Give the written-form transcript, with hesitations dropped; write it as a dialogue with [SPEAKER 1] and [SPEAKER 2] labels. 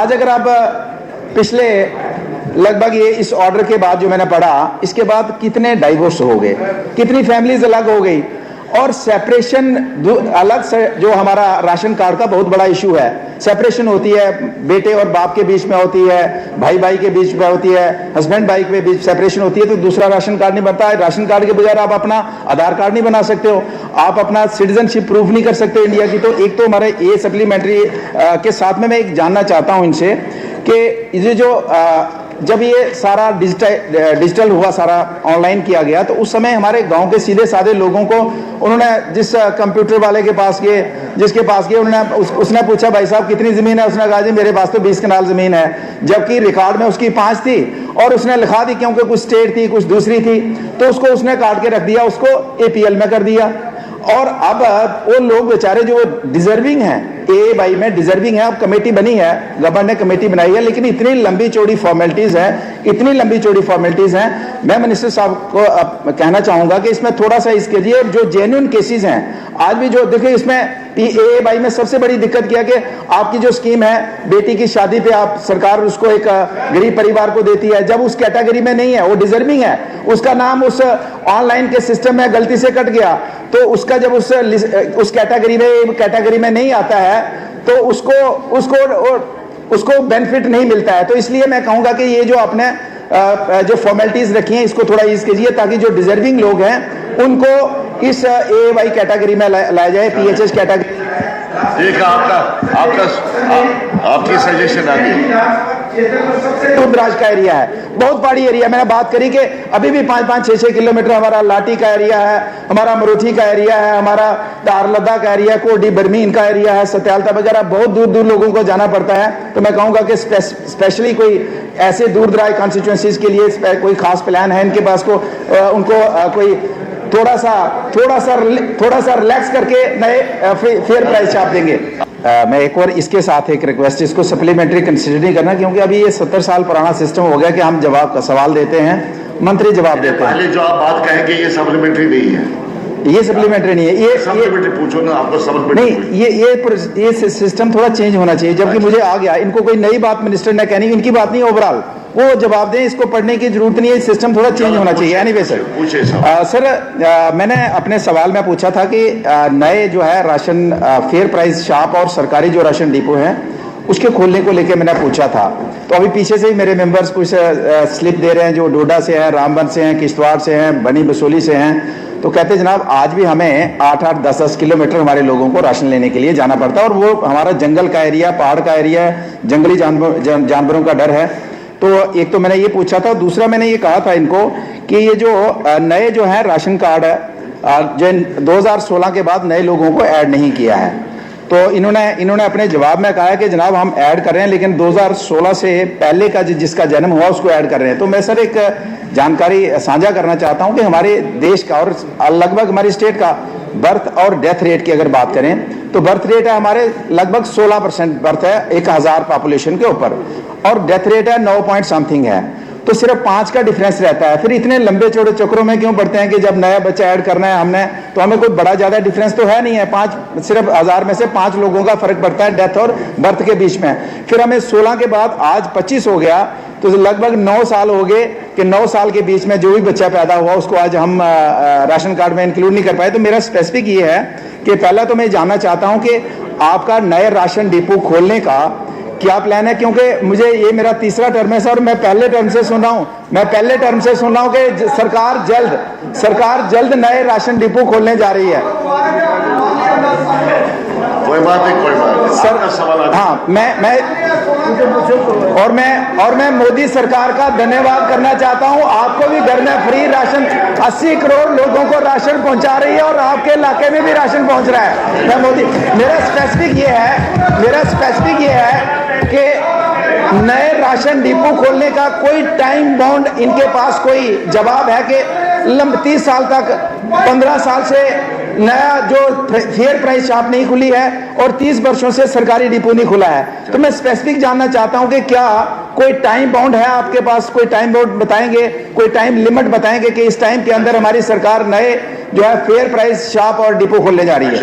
[SPEAKER 1] आज अगर आप पिछले लगभग ये इस ऑर्डर के बाद जो मैंने पढ़ा, इसके बाद कितने डाइवोर्स हो गए, कितनी फैमिलीज अलग हो गई, और सेपरेशन अलग से जो हमारा राशन कार्ड का बहुत बड़ा इशू है। सेपरेशन होती है, बेटे और बाप के बीच में होती है, भाई भाई के बीच में होती है, हस्बैंड वाइफ के बीच सेपरेशन होती है, तो दूसरा राशन कार्ड नहीं बनता है। राशन कार्ड के बगैर आप अपना आधार कार्ड नहीं बना सकते हो, आप अपना सिटीजनशिप प्रूफ नहीं कर सकते इंडिया की। तो एक तो हमारे ये सप्लीमेंट्री के साथ में मैं एक जानना चाहता हूं इनसे कि ये जो जब ये सारा डिजिटल हुआ, सारा ऑनलाइन किया गया, तो उस समय हमारे गांव के सीधे साधे लोगों को उन्होंने जिस कंप्यूटर वाले के पास गए, जिसके पास गए, उसने पूछा भाई साहब कितनी ज़मीन है, उसने कहा जी मेरे पास तो 20 कनाल ज़मीन है, जबकि रिकॉर्ड में उसकी 5 थी, और उसने लिखा दी क्योंकि कुछ स्टेट थी कुछ दूसरी थी, तो उसको उसने काट के रख दिया, उसको APL में कर दिया। और अब वो लोग बेचारे जो डिजर्विंग हैं, ए भाई में डिजर्विंग है, अब कमेटी बनी है, गवर्नमेंट ने कमेटी बनाई है, लेकिन इतनी लंबी चौड़ी फॉर्मेलिटीज हैं, इतनी लंबी चौड़ी फॉर्मेलिटीज हैं। मैं मिनिस्टर साहब को कहना चाहूंगा कि इसमें थोड़ा सा इसके लिए जो जेन्युइन केसेस हैं, आज भी जो देखिए इसमें ए भाई में सबसे बड़ी दिक्कत क्या कि आपकी जो स्कीम है, बेटी की शादी पे आप सरकार उसको एक गरीब परिवार को देती है, जब उस कैटेगरी में नहीं है, वो डिजर्विंग है, उसका नाम उस ऑनलाइन के सिस्टम में गलती से कट गया, तो उसका जब उस कैटेगरी में नहीं आता है, तो उसको बेनिफिट नहीं मिलता है। तो इसलिए मैं कहूंगा कि ये जो आपने जो फॉर्मेलिटीज रखी हैं, इसको थोड़ा ईज कीजिए, ताकि जो डिजर्विंग लोग हैं उनको इस AY कैटेगरी में लाया जाए, PHS कैटेगरी।
[SPEAKER 2] एक आपकी सजेशन आ गई।
[SPEAKER 1] दूरदराज का एरिया है, बहुत पहाड़ी एरिया। मैंने बात करी कि अभी भी 5-5, 6-6 किलोमीटर हमारा लाठी का एरिया है, हमारा मरूथी का एरिया है, हमारा दारलद्दा का एरिया, कोडी बर्मीन का एरिया है, सत्यालता वगैरह, बहुत दूर दूर लोगों को जाना पड़ता है। तो मैं कहूँगा कि स्पेशली कोई ऐसे दूर दराज कॉन्स्टिट्यूंसीज के लिए कोई खास प्लान है इनके पास, को उनको कोई थोड़ा सा रिलैक्स करके नए फेयर प्राइस छाप देंगे। मैं एक और इसके साथ एक रिक्वेस्ट, इसको सप्लीमेंट्री कंसीडर नहीं करना, क्योंकि अभी ये 70 साल पुराना सिस्टम हो गया कि हम जवाब का सवाल देते हैं, मंत्री जवाब देते हैं।
[SPEAKER 2] पहले जो आप बात कहेंगे ये सप्लीमेंट्री नहीं है,
[SPEAKER 1] ये सप्लीमेंट्री नहीं है, ये
[SPEAKER 2] सप्लीमेंट्री पूछो ना, आपको सप्लीमेंट्री
[SPEAKER 1] नहीं, ये सिस्टम थोड़ा चेंज होना चाहिए। जबकि मुझे आ गया, इनको कोई नई बात मिनिस्टर ने कहनी, इनकी बात नहीं, ओवरऑल वो जवाब दें, इसको पढ़ने की जरूरत नहीं है, सिस्टम थोड़ा चेंज होना चाहिए। एनीवे सर,
[SPEAKER 2] पूछे
[SPEAKER 1] सर मैंने अपने सवाल में पूछा था कि नए जो है राशन फेयर प्राइस शॉप और सरकारी जो राशन डिपो है उसके खोलने को लेकर मैंने पूछा था। तो अभी पीछे से ही मेरे मेंबर्स कुछ स्लिप दे रहे हैं, जो डोडा से हैं, रामबन से हैं, किश्तवाड़ से हैं, बनी बसोली से हैं। तो कहते जनाब आज भी हमें 8-8, 10-10 किलोमीटर हमारे लोगों को राशन लेने के लिए जाना पड़ता है, और वो हमारा जंगल का एरिया, पहाड़ का एरिया है, जंगली जानवरों का डर है। तो एक तो मैंने ये पूछा था, दूसरा मैंने ये कहा था इनको कि ये जो नए जो है राशन कार्ड है, जो 2016 के बाद नए लोगों को ऐड नहीं किया है, तो इन्होंने अपने जवाब में कहा है कि जनाब हम ऐड कर रहे हैं, लेकिन 2016 से पहले का जिसका जन्म हुआ उसको ऐड कर रहे हैं। तो मैं सर एक जानकारी साझा करना चाहता हूं कि हमारे देश का और लगभग हमारी स्टेट का बर्थ और डेथ रेट की अगर बात करें, तो बर्थ रेट है हमारे लगभग 16% बर्थ है 1000 पॉपुलेशन के ऊपर, और डेथ रेट है 9 पॉइंट समथिंग है। तो सिर्फ 5 का डिफरेंस रहता है। फिर इतने लंबे चौड़े चक्रों में क्यों पड़ते हैं कि जब नया बच्चा ऐड करना है हमने, तो हमें कोई बड़ा ज्यादा डिफरेंस तो है नहीं है, सिर्फ 1000 में से 5 लोगों का फर्क पड़ता है डेथ और बर्थ के बीच में। फिर हमें 16 के बाद आज 25 हो गया, तो लगभग 9 साल हो गए कि 9 साल के बीच में जो भी बच्चा पैदा हुआ उसको आज हम राशन कार्ड में इंक्लूड नहीं कर पाए। तो मेरा स्पेसिफिक ये है कि पहला तो मैं जानना चाहता हूं कि आपका नए राशन डिपो खोलने का क्या प्लान है, क्योंकि मुझे ये मेरा तीसरा टर्म है सर, मैं पहले टर्म से सुन रहा हूं कि सरकार जल्द नए राशन डिपो खोलने जा रही है।
[SPEAKER 2] कोई बात नहीं
[SPEAKER 1] सर, हाँ मैं मोदी सरकार का धन्यवाद करना चाहता हूं। आपको भी घर में फ्री राशन 80 करोड़ लोगों को राशन पहुंचा रही है, और आपके इलाके में भी राशन पहुंच रहा है। मैं मोदी, मेरा स्पेसिफिक ये है कि नए राशन डिपो खोलने का कोई टाइम बाउंड इनके पास कोई जवाब है कि 30 साल तक, 15 साल से नया जो फेयर प्राइस शॉप नहीं खुली है, और 30 वर्षों से सरकारी डिपो नहीं खुला है। तो मैं स्पेसिफिक जानना चाहता हूं कि क्या कोई टाइम बाउंड है आपके पास, कोई टाइम बाउंड बताएंगे, कोई टाइम लिमिट बताएंगे कि इस टाइम के अंदर हमारी सरकार नए जो है फेयर प्राइस शॉप और डिपो खोलने जा रही है।